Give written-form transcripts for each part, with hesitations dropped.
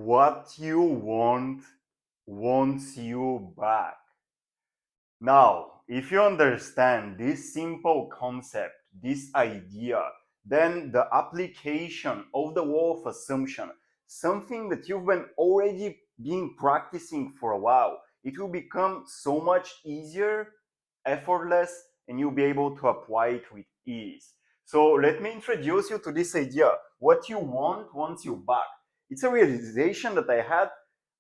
What you want wants you back. Now, if you understand this simple concept, this idea, then the application of the law of assumption, something that you've been already been practicing for a while, it will become so much easier, effortless, and you'll be able to apply it with ease. So let me introduce you to this idea. What you want wants you back. It's a realization that I had,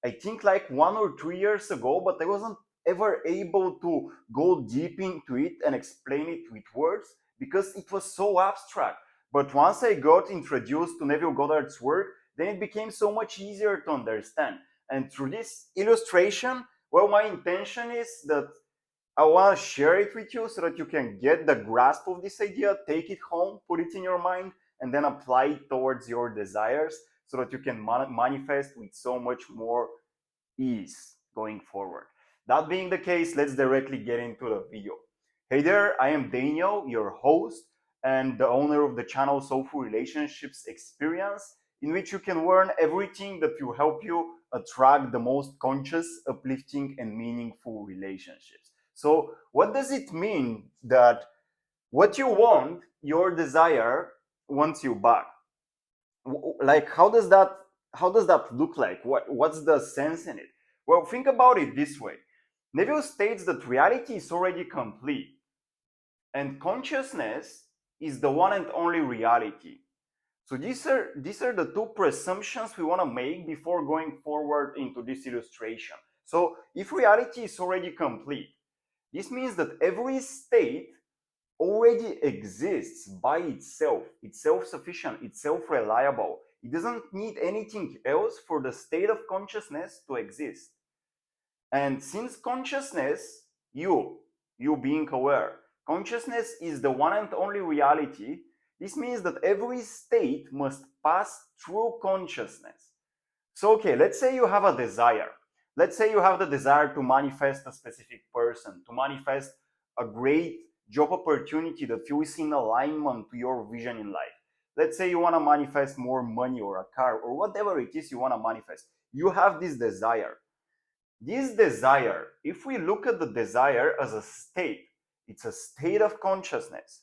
I think, like 1 or 2 years ago, but I wasn't ever able to go deep into it and explain it with words because it was so abstract. But once I got introduced to Neville Goddard's work, then it became so much easier to understand. And through this illustration, well, my intention is that I want to share it with you so that you can get the grasp of this idea, take it home, put it in your mind, and then apply it towards your desires so that you can manifest with so much more ease going forward. That being the case, let's directly get into the video. Hey there, I am Daniel, your host and the owner of the channel Soulful Relationships Experience, in which you can learn everything that will help you attract the most conscious, uplifting, and meaningful relationships. So, what does it mean that what you want, your desire, wants you back? Like, how does that look like? What's the sense in it? Well, think about it this way. Neville states that reality is already complete and consciousness is the one and only reality. So these are the two presumptions we want to make before going forward into this illustration. So if reality is already complete, this means that every state already exists by itself. It's self-sufficient, it's self-reliable. It doesn't need anything else for the state of consciousness to exist. And since consciousness, you being aware, consciousness is the one and only reality, this means that every state must pass through consciousness. So, okay, let's say you have a desire. Let's say you have the desire to manifest a specific person, to manifest a great job opportunity that feels in alignment to your vision in life. Let's say you want to manifest more money or a car or whatever it is you want to manifest. You have this desire. This desire, if we look at the desire as a state, it's a state of consciousness.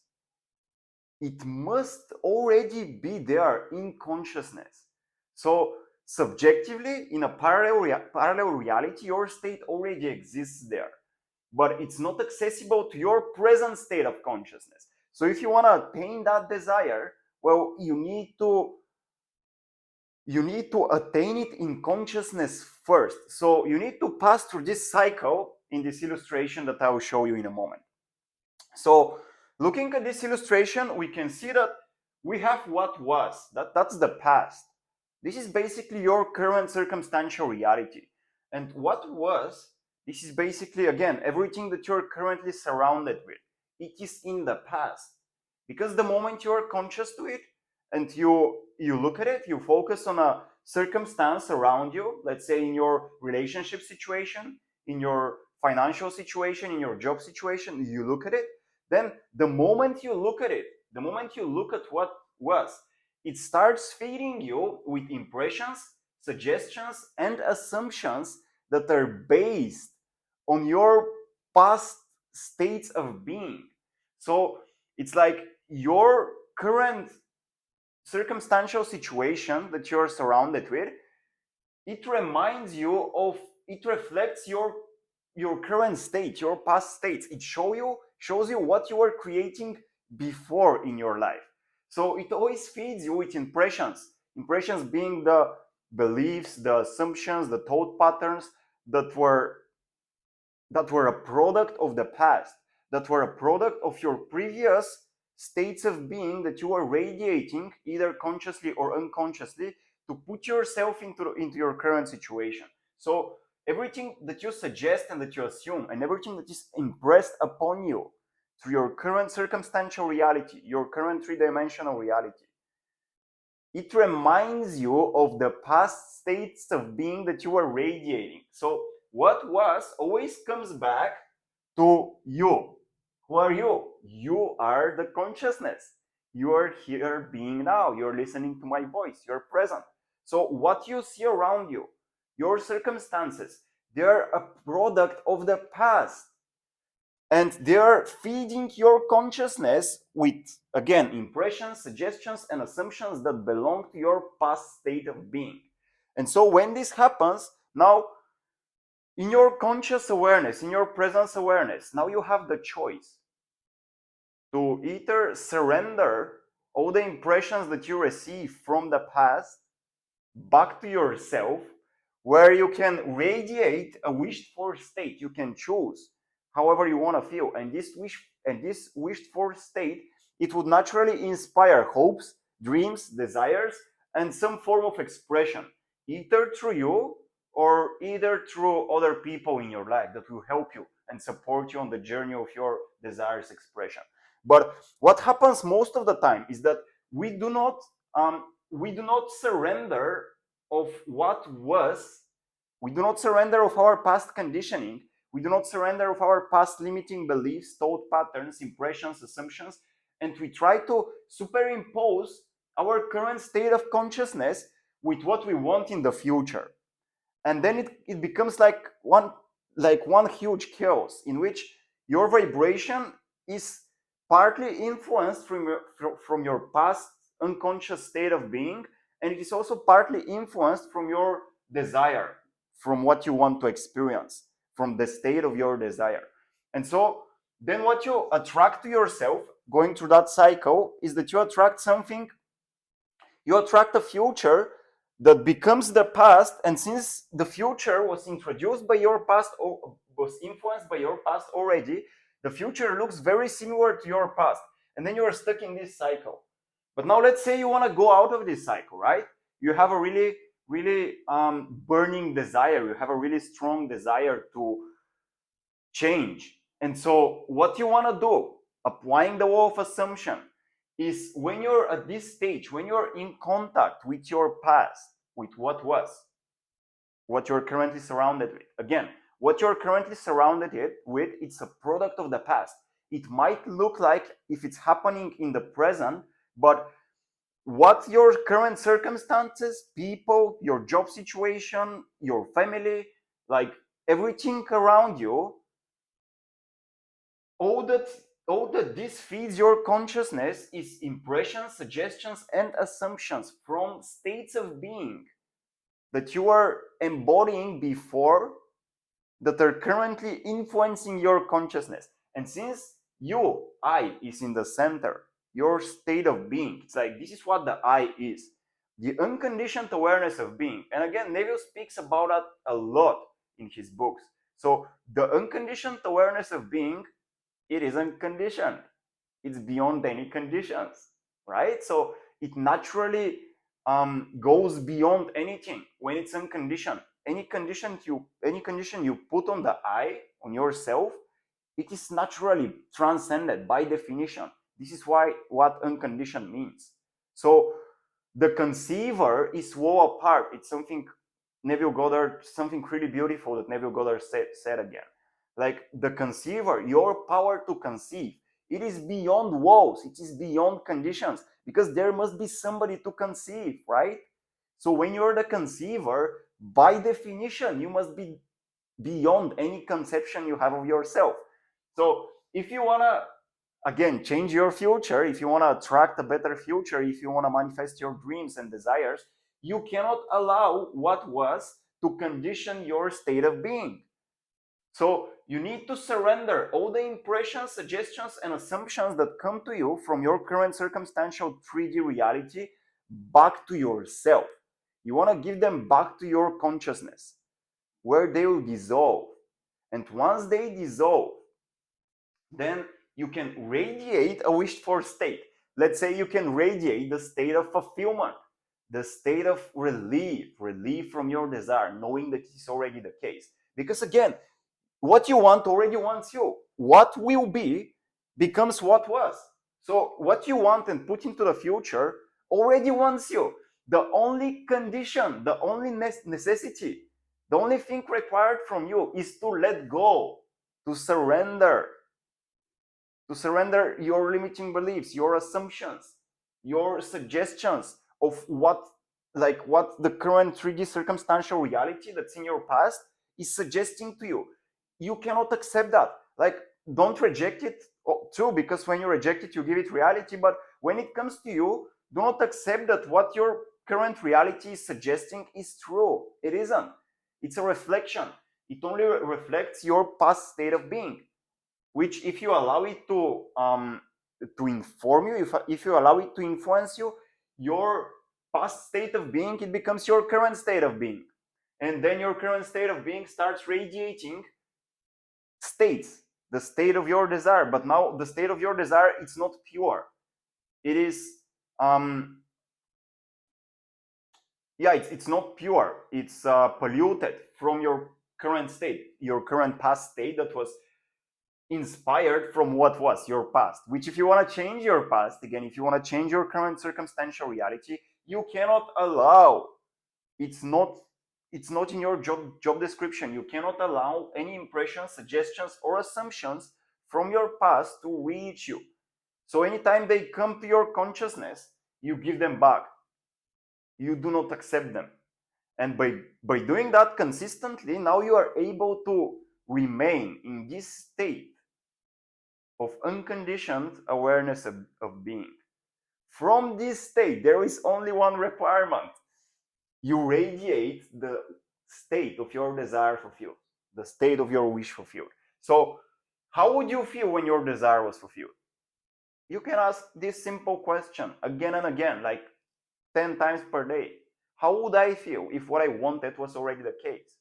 It must already be there in consciousness. So subjectively, in a parallel reality, your state already exists there, but it's not accessible to your present state of consciousness. So if you want to attain that desire, well, you need to attain it in consciousness first. So you need to pass through this cycle in this illustration that I will show you in a moment. So looking at this illustration, we can see that we have what was. That's the past. This is basically your current circumstantial reality. And what was, this is basically, again, everything that you're currently surrounded with. It is in the past. Because the moment you're conscious to it, and you look at it, you focus on a circumstance around you, let's say in your relationship situation, in your financial situation, in your job situation, you look at it, then the moment you look at it, the moment you look at what was, it starts feeding you with impressions, suggestions, and assumptions that are based on your past states of being. So it's like your current circumstantial situation that you're surrounded with, it reminds you of, it reflects your current state, your past states. It shows you what you were creating before in your life. So it always feeds you with impressions being the beliefs, the assumptions, the thought patterns that were a product of the past, that were a product of your previous states of being that you are radiating either consciously or unconsciously to put yourself into your current situation. So everything that you suggest and that you assume and everything that is impressed upon you through your current circumstantial reality, your current three-dimensional reality, it reminds you of the past states of being that you are radiating. So what was always comes back to you. Who are you? You are the consciousness. You are here being now. You're listening to my voice. You're present. So what you see around you, your circumstances, they're a product of the past. And they're feeding your consciousness with, again, impressions, suggestions, and assumptions that belong to your past state of being. And so when this happens, now in your conscious awareness, in your presence awareness, now you have the choice to either surrender all the impressions that you receive from the past back to yourself, where you can radiate a wished for state. You can choose however you want to feel, and this wished for state, it would naturally inspire hopes, dreams, desires, and some form of expression, either through you or either through other people in your life that will help you and support you on the journey of your desires expression. But what happens most of the time is that we do not um, we do not surrender of what was. We do not surrender of our past conditioning. We do not surrender of our past limiting beliefs, thought patterns, impressions, assumptions, and we try to superimpose our current state of consciousness with what we want in the future. And then it becomes like one huge chaos in which your vibration is partly influenced from your past unconscious state of being, and it is also partly influenced from your desire, from what you want to experience, from the state of your desire. And so then what you attract to yourself going through that cycle is that you attract something, you attract a future that becomes the past. And since the future was introduced by your past or was influenced by your past already, the future looks very similar to your past, and then you are stuck in this cycle. But now let's say you want to go out of this cycle, right? You have a really burning desire, you have a really strong desire to change. And so what you want to do, applying the law of assumption, is when you're at this stage, when you're in contact with your past, with what was, what you're currently surrounded with. Again, what you're currently surrounded with, it's a product of the past. It might look like if it's happening in the present, but what your current circumstances, people, your job situation, your family, like everything around you, all that this feeds your consciousness is impressions, suggestions, and assumptions from states of being that you are embodying before, that are currently influencing your consciousness. And since I is in the center, your state of being, it's like this is what the I is, the unconditioned awareness of being. And again, Neville speaks about that a lot in his books. So the unconditioned awareness of being, it is unconditioned. It's beyond any conditions, right? So it naturally goes beyond anything when it's unconditioned. Any condition you put on the I, on yourself, it is naturally transcended by definition. This is what unconditioned means. So the conceiver is woe apart. It's something something really beautiful that Neville Goddard said again. Like the conceiver, your power to conceive, it is beyond walls, it is beyond conditions, because there must be somebody to conceive, right? So when you're the conceiver, by definition, you must be beyond any conception you have of yourself. So if you want to, again, change your future, if you want to attract a better future, if you want to manifest your dreams and desires, you cannot allow what was to condition your state of being. So you need to surrender all the impressions, suggestions, and assumptions that come to you from your current circumstantial 3D reality back to yourself. You want to give them back to your consciousness, where they will dissolve. And once they dissolve, then you can radiate a wished for state. Let's say you can radiate the state of fulfillment, the state of relief from your desire, knowing that it's already the case. Because again, what you want already wants you. What will be becomes what was. So what you want and put into the future already wants you. The only condition, the only necessity, the only thing required from you is to let go, to surrender your limiting beliefs, your assumptions, your suggestions of what like what the current 3D circumstantial reality that's in your past is suggesting to you. You cannot accept that. Like, don't reject it too, because when you reject it, you give it reality. But when it comes to you, do not accept that what your current reality is suggesting is true. It isn't. It's a reflection. It only reflects your past state of being, which, if you allow it to inform you, if you allow it to influence you, your past state of being, it becomes your current state of being. And then your current state of being starts radiating states, the state of your desire. But now the state of your desire, it's not pure. It is, it's not pure. It's polluted from your current state, your current past state that was inspired from what was your past. Which, if you want to change your past, again, if you want to change your current circumstantial reality, you cannot allow, it's not in your job description, you cannot allow any impressions, suggestions, or assumptions from your past to reach you. So anytime they come to your consciousness, you give them back. You do not accept them. And by doing that consistently, now you are able to remain in this state of unconditioned awareness of being. From this state, there is only one requirement. You radiate the state of your desire fulfilled, the state of your wish fulfilled. So how would you feel when your desire was fulfilled? You can ask this simple question again and again, like 10 times per day. How would I feel if what I wanted was already the case?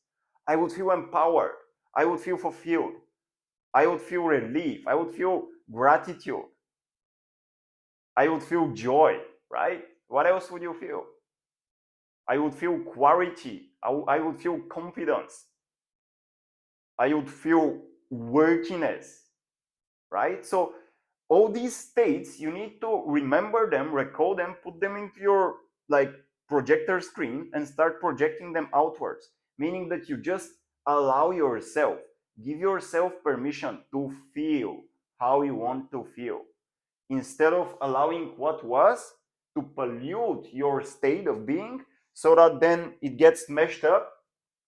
I would feel empowered. I would feel fulfilled. I would feel relief. I would feel gratitude. I would feel joy, right? What else would you feel? I would feel clarity. I would feel confidence. I would feel worthiness, right? So all these states, you need to remember them, recall them, put them into your projector screen and start projecting them outwards, meaning that you just allow yourself, give yourself permission to feel how you want to feel, instead of allowing what was to pollute your state of being, so that then it gets meshed up,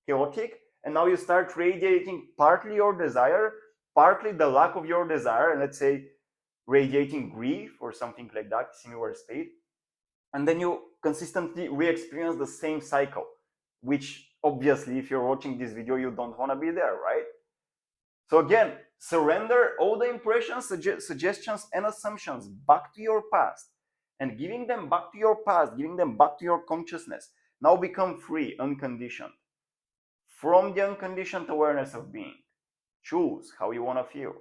chaotic, and now you start radiating partly your desire, partly the lack of your desire, and let's say radiating grief or something like that, similar state. And then you consistently re-experience the same cycle, which obviously, if you're watching this video, you don't want to be there, right? So again, surrender all the impressions, suggestions, and assumptions back to your past, and giving them back to your past, giving them back to your consciousness. Now become free, unconditioned. From the unconditioned awareness of being, choose how you want to feel.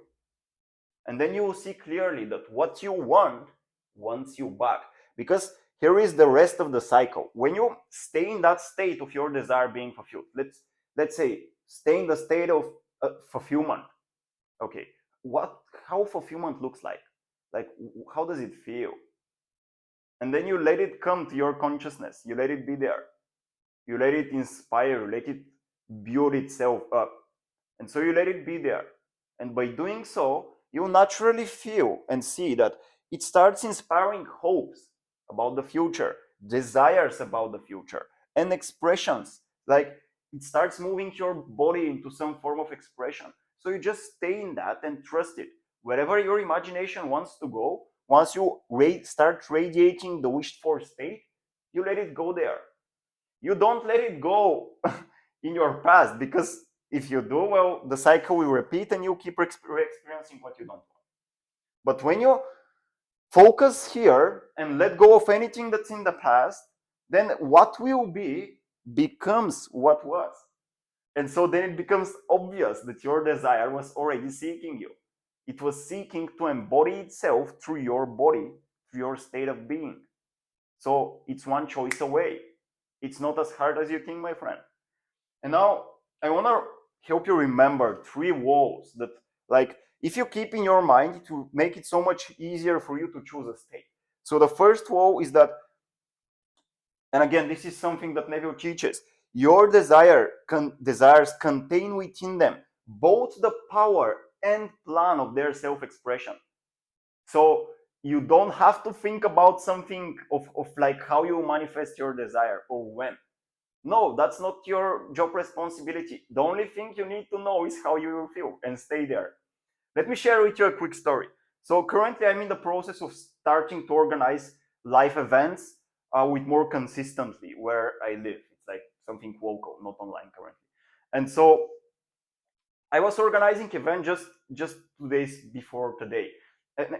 And then you will see clearly that what you want wants you back. Because here is the rest of the cycle. When you stay in that state of your desire being fulfilled, let's say stay in the state of fulfillment. Okay, how fulfillment looks like how does it feel? And then you let it come to your consciousness. You let it be there. You let it inspire. You let it build itself up. And so you let it be there. And by doing so, you naturally feel and see that it starts inspiring hopes about the future, desires about the future, and expressions. Like, it starts moving your body into some form of expression. So you just stay in that and trust it. Wherever your imagination wants to go, once you start radiating the wished for state, you let it go there. You don't let it go in your past, because if you do, well, the cycle will repeat and you keep experiencing what you don't want. But when you focus here and let go of anything that's in the past, then what will be becomes what was. And so then it becomes obvious that your desire was already seeking you. It was seeking to embody itself through your body, through your state of being. So it's one choice away. It's not as hard as you think, my friend. And now I want to help you remember 3 walls that, if you keep in your mind, it will make it so much easier for you to choose a state. So the first wall is that, and again, this is something that Neville teaches, your desires contain within them both the power and plan of their self-expression. So you don't have to think about something of like how you manifest your desire or when. No, that's not your job responsibility. The only thing you need to know is how you will feel and stay there. Let me share with you a quick story. So currently I'm in the process of starting to organize live events with more consistently where I live. It's like something local, not online currently. And so I was organizing event just 2 days before today,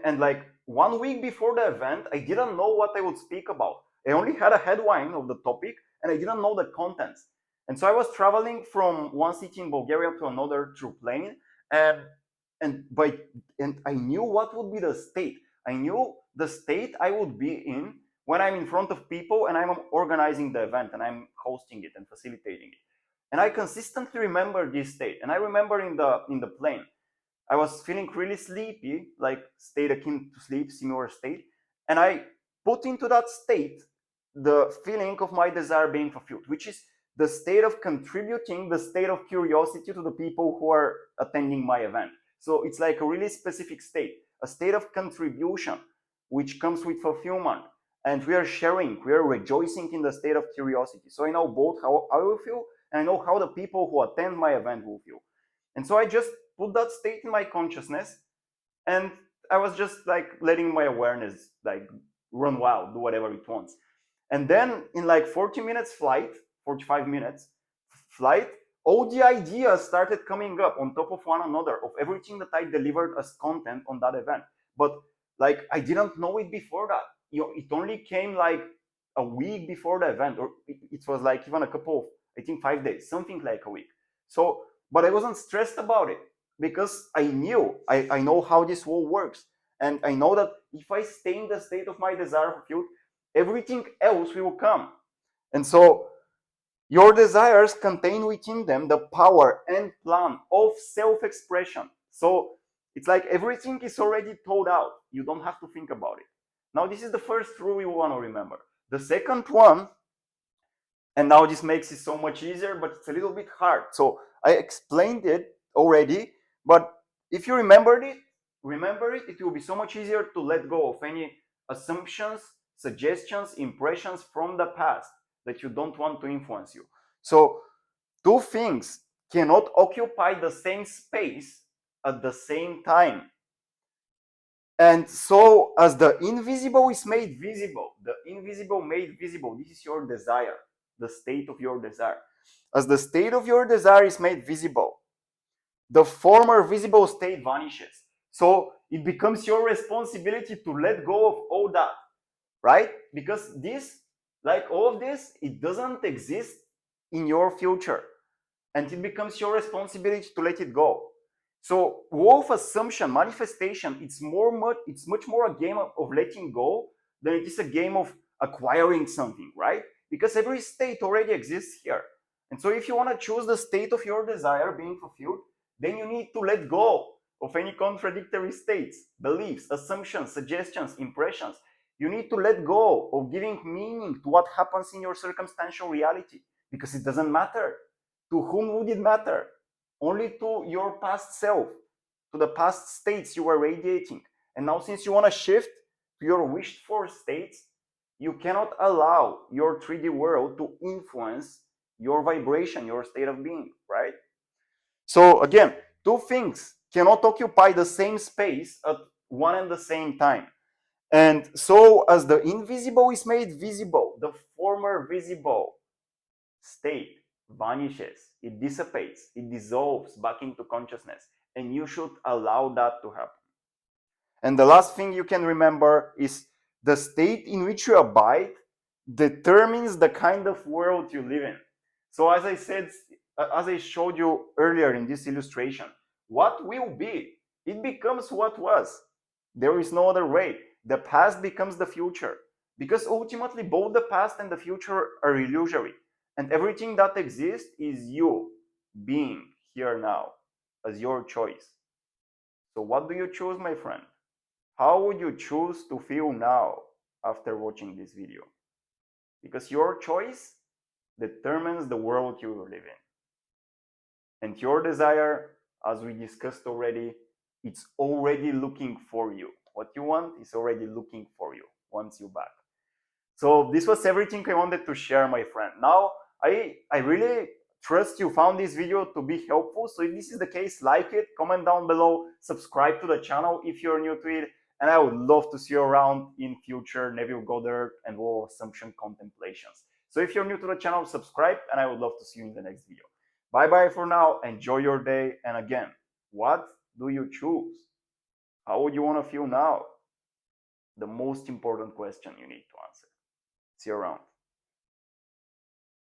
and like 1 week before the event, I didn't know what I would speak about. I only had a headline of the topic, and I didn't know the contents. And so I was traveling from one city in Bulgaria to another through plane, and and by and I knew what would be the state. I knew the state I would be in when I'm in front of people and I'm organizing the event and I'm hosting it and facilitating it. And I consistently remember this state. And I remember in the plane, I was feeling really sleepy, like state akin to sleep, similar state. And I put into that state the feeling of my desire being fulfilled, which is the state of contributing, the state of curiosity to the people who are attending my event. So it's like a really specific state, a state of contribution, which comes with fulfillment. And we are sharing, we are rejoicing in the state of curiosity. So I know both how I will feel and I know how the people who attend my event will feel. And so I just put that state in my consciousness, and I was just like letting my awareness like run wild, do whatever it wants. And then in like 40 minutes flight, 45 minutes flight, all the ideas started coming up on top of one another of everything that I delivered as content on that event. But like I didn't know it before that. It only came like a week before the event, or it was like even a couple of, I think 5 days, something like a week. So, but I wasn't stressed about it because I knew, I know how this world works. And I know that if I stay in the state of my desire fulfilled, everything else will come. And so your desires contain within them the power and plan of self-expression. So it's like everything is already thought out. You don't have to think about it. Now, this is the first rule you want to remember. The second one, and now this makes it so much easier, but it's a little bit hard. So I explained it already, but if you remember it, it will be so much easier to let go of any assumptions, suggestions, impressions from the past that you don't want to influence you. So two things cannot occupy the same space at the same time. And so, as the invisible is made visible, the invisible made visible, this is your desire, the state of your desire. As the state of your desire is made visible, the former visible state vanishes. So, it becomes your responsibility to let go of all that, right? Because this, like all of this, it doesn't exist in your future. And it becomes your responsibility to let it go. So wolf assumption, manifestation, it's much more a game of letting go than it is a game of acquiring something, right? Because every state already exists here. And so if you want to choose the state of your desire being fulfilled, then you need to let go of any contradictory states, beliefs, assumptions, suggestions, impressions. You need to let go of giving meaning to what happens in your circumstantial reality because it doesn't matter. To whom would it matter? Only to your past self, to the past states you were radiating. And now, since you want to shift to your wished for states, you cannot allow your 3D world to influence your vibration, your state of being, right? So, again, two things cannot occupy the same space at one and the same time. And so, as the invisible is made visible, the former visible state vanishes, it dissipates, it dissolves back into consciousness, and you should allow that to happen. And the last thing you can remember is the state in which you abide determines the kind of world you live in. So as I said, as I showed you earlier in this illustration, what will be, it becomes what was. There is no other way. The past becomes the future. Because ultimately both the past and the future are illusory. And everything that exists is you being here now as your choice. So what do you choose, my friend? How would you choose to feel now after watching this video? Because your choice determines the world you live in. And your desire, as we discussed already, it's already looking for you. What you want is already looking for you, wants you back. So this was everything I wanted to share, my friend. Now, I really trust you found this video to be helpful. So if this is the case, like it, comment down below, subscribe to the channel if you're new to it, and I would love to see you around in future Neville Goddard and Law of Assumption contemplations. So if you're new to the channel, subscribe, and I would love to see you in the next video. Bye bye for now. Enjoy your day. And again, what do you choose? How would you want to feel now? The most important question you need to answer. See you around.